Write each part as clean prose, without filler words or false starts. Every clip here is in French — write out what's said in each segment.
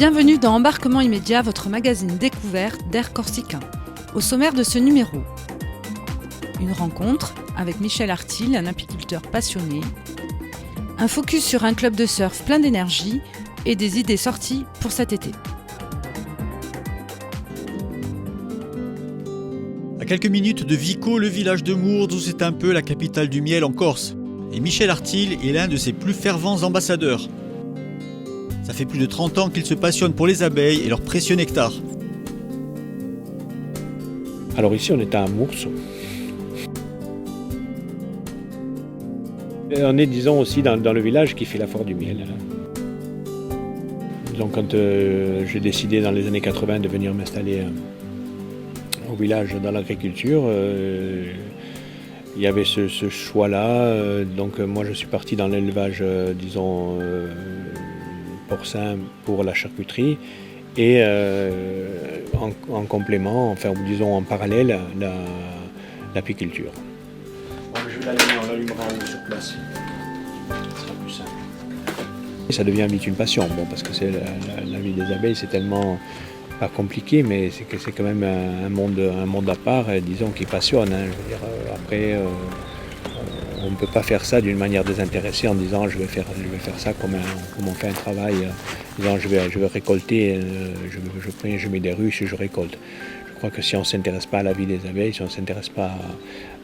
Bienvenue dans Embarquement immédiat, votre magazine découverte d'air corsicain. Au sommaire de ce numéro, une rencontre avec Michel Artil, un apiculteur passionné, un focus sur un club de surf plein d'énergie et des idées sorties pour cet été. À quelques minutes de Vico, le village de Mourdes, c'est un peu la capitale du miel en Corse. Et Michel Artil est l'un de ses plus fervents ambassadeurs. Ça fait plus de 30 ans qu'il se passionne pour les abeilles et leur précieux nectar. Alors ici on est à Mours. On est disons aussi dans le village qui fait la foire du miel. Donc quand j'ai décidé dans les années 80 de venir m'installer au village dans l'agriculture, il y avait ce choix-là. Donc moi je suis parti dans l'élevage, porcin pour la charcuterie et en complément, enfin disons en parallèle, l'apiculture. Bon, je vais l'allumer, on l'allumera sur place. Ce sera plus simple. Et ça devient vite une passion, bon, parce que c'est la vie des abeilles, c'est tellement pas compliqué, mais c'est quand même un monde à part, disons, qui passionne. Hein. Je veux dire, après, on ne peut pas faire ça d'une manière désintéressée en disant je vais faire ça comme on fait un travail, disant je vais récolter, je mets des ruches et je récolte. Je crois que si on ne s'intéresse pas à la vie des abeilles, si on ne s'intéresse pas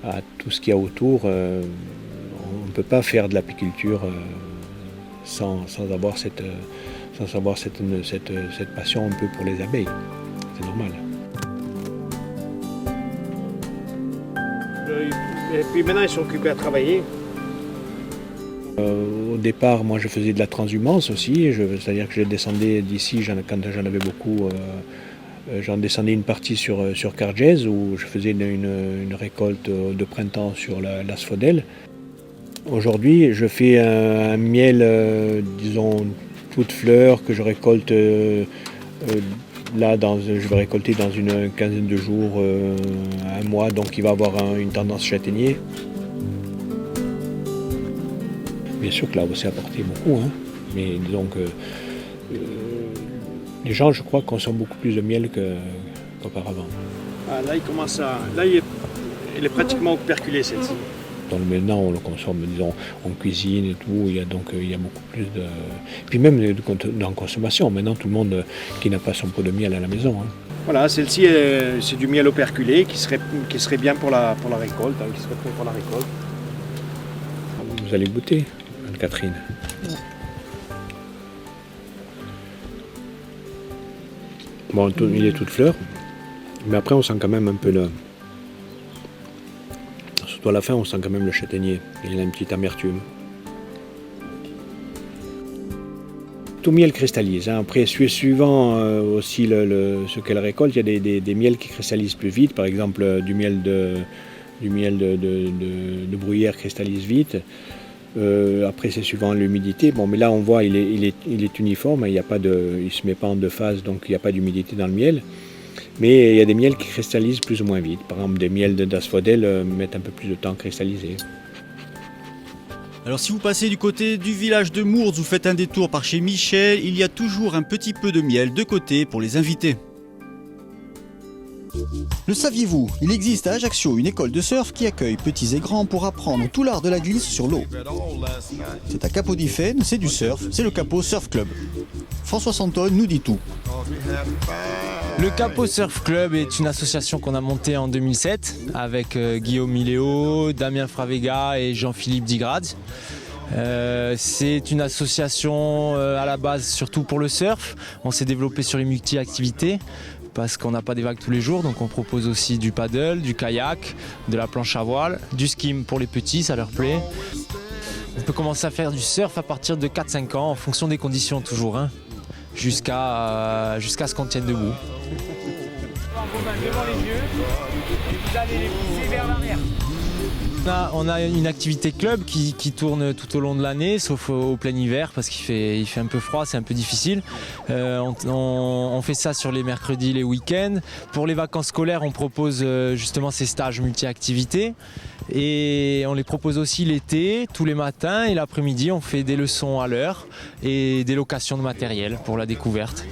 à tout ce qu'il y a autour, on ne peut pas faire de l'apiculture sans avoir cette passion un peu pour les abeilles. C'est normal. Et puis maintenant ils sont occupés à travailler. Au départ, moi je faisais de la transhumance aussi, c'est-à-dire que je descendais d'ici, quand j'en avais beaucoup, j'en descendais une partie sur Cargèse où je faisais une récolte de printemps sur l'asphodèle. Aujourd'hui, je fais un miel, disons, toute fleur que je récolte là, je vais récolter dans une quinzaine de jours, un mois, donc il va avoir une tendance châtaignier. Bien sûr que là, c'est apporté beaucoup, hein, mais disons que les gens, je crois, consomment beaucoup plus de miel qu'auparavant. Ah, là, elle est pratiquement operculée, celle-ci. Donc maintenant, on le consomme, disons, en cuisine et tout, il y a beaucoup plus de... Puis même dans la consommation, maintenant, tout le monde qui n'a pas son pot de miel à la maison. Hein. Voilà, celle-ci, c'est du miel operculé qui serait bien pour la récolte, hein, qui serait prêt pour la récolte. Vous allez goûter, Anne-Catherine. Ouais. Bon, il est toute fleur, mais après, on sent quand même un peu le... Surtout à la fin, on sent quand même le châtaignier. Il a une petite amertume. Tout miel cristallise. Hein. Après, suivant aussi ce qu'elle récolte, il y a des miels qui cristallisent plus vite. Par exemple, du miel de bruyère cristallise vite. Après, c'est suivant l'humidité. Bon, mais là, on voit, il est uniforme. Il ne se met pas en deux phases, donc il n'y a pas d'humidité dans le miel. Mais il y a des miels qui cristallisent plus ou moins vite. Par exemple, des miels d'asphodèle mettent un peu plus de temps à cristalliser. Alors si vous passez du côté du village de Mourdes, vous faites un détour par chez Michel, il y a toujours un petit peu de miel de côté pour les invités. Le saviez-vous? Il existe à Ajaccio une école de surf qui accueille petits et grands pour apprendre tout l'art de la glisse sur l'eau. C'est à Capodiphaine, c'est du surf, c'est le Capot Surf Club. François Santon nous dit tout. Le Capot Surf Club est une association qu'on a montée en 2007 avec Guillaume Miléo, Damien Fravega et Jean-Philippe Digrad. C'est une association à la base surtout pour le surf. On s'est développé sur les multi-activités parce qu'on n'a pas des vagues tous les jours, donc on propose aussi du paddle, du kayak, de la planche à voile, du skim pour les petits, ça leur plaît. On peut commencer à faire du surf à partir de 4-5 ans en fonction des conditions toujours, hein, jusqu'à ce qu'on tienne debout. Devant les yeux, et vous allez les pousser vers l'arrière. On a une activité club qui tourne tout au long de l'année, sauf au plein hiver parce qu'il fait un peu froid, c'est un peu difficile. On fait ça sur les mercredis, les week-ends. Pour les vacances scolaires, on propose justement ces stages multi-activités. Et on les propose aussi l'été, tous les matins, et l'après-midi, on fait des leçons à l'heure et des locations de matériel pour la découverte.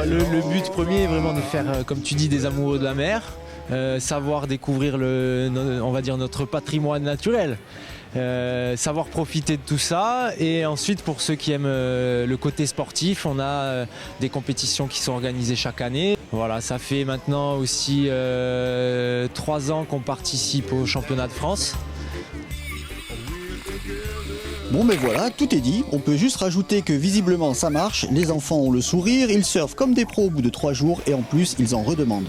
Le but premier est vraiment de faire, comme tu dis, des amoureux de la mer, savoir découvrir on va dire notre patrimoine naturel, savoir profiter de tout ça. Et ensuite, pour ceux qui aiment le côté sportif, on a des compétitions qui sont organisées chaque année. Voilà, ça fait maintenant aussi 3 ans qu'on participe au championnat de France. Bon ben voilà, tout est dit. On peut juste rajouter que visiblement ça marche, les enfants ont le sourire, ils surfent comme des pros au bout de 3 jours et en plus ils en redemandent.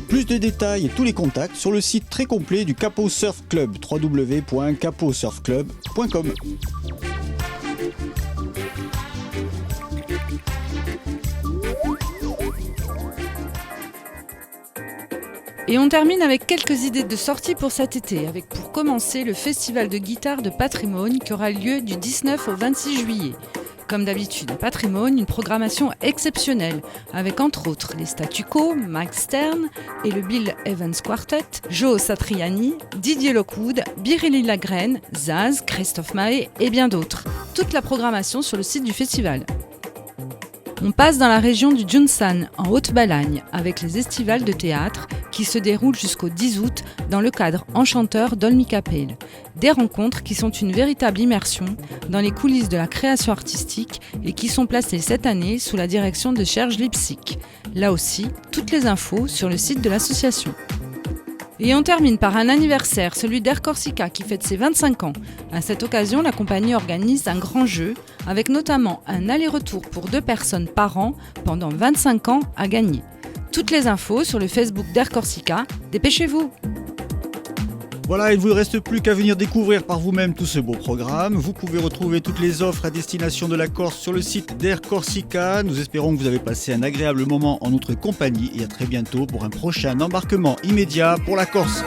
Plus de détails et tous les contacts sur le site très complet du Capot Surf Club, www.capotsurfclub.com. Et on termine avec quelques idées de sortie pour cet été, avec pour commencer le festival de guitare de Patrimoine qui aura lieu du 19 au 26 juillet. Comme d'habitude, à Patrimoine, une programmation exceptionnelle, avec entre autres les Statu Quo, Mike Stern et le Bill Evans Quartet, Joe Satriani, Didier Lockwood, Biréli Lagrène, Zaz, Christophe Mahé et bien d'autres. Toute la programmation sur le site du festival. On passe dans la région du Junsan, en Haute-Balagne, avec les estivales de théâtre qui se déroulent jusqu'au 10 août dans le cadre enchanteur d'Olmicapelle. Des rencontres qui sont une véritable immersion dans les coulisses de la création artistique et qui sont placées cette année sous la direction de Serge Lipsic. Là aussi, toutes les infos sur le site de l'association. Et on termine par un anniversaire, celui d'Air Corsica qui fête ses 25 ans. À cette occasion, la compagnie organise un grand jeu avec notamment un aller-retour pour 2 personnes par an pendant 25 ans à gagner. Toutes les infos sur le Facebook d'Air Corsica. Dépêchez-vous! Voilà, il ne vous reste plus qu'à venir découvrir par vous-même tout ce beau programme. Vous pouvez retrouver toutes les offres à destination de la Corse sur le site d'Air Corsica. Nous espérons que vous avez passé un agréable moment en notre compagnie et à très bientôt pour un prochain embarquement immédiat pour la Corse.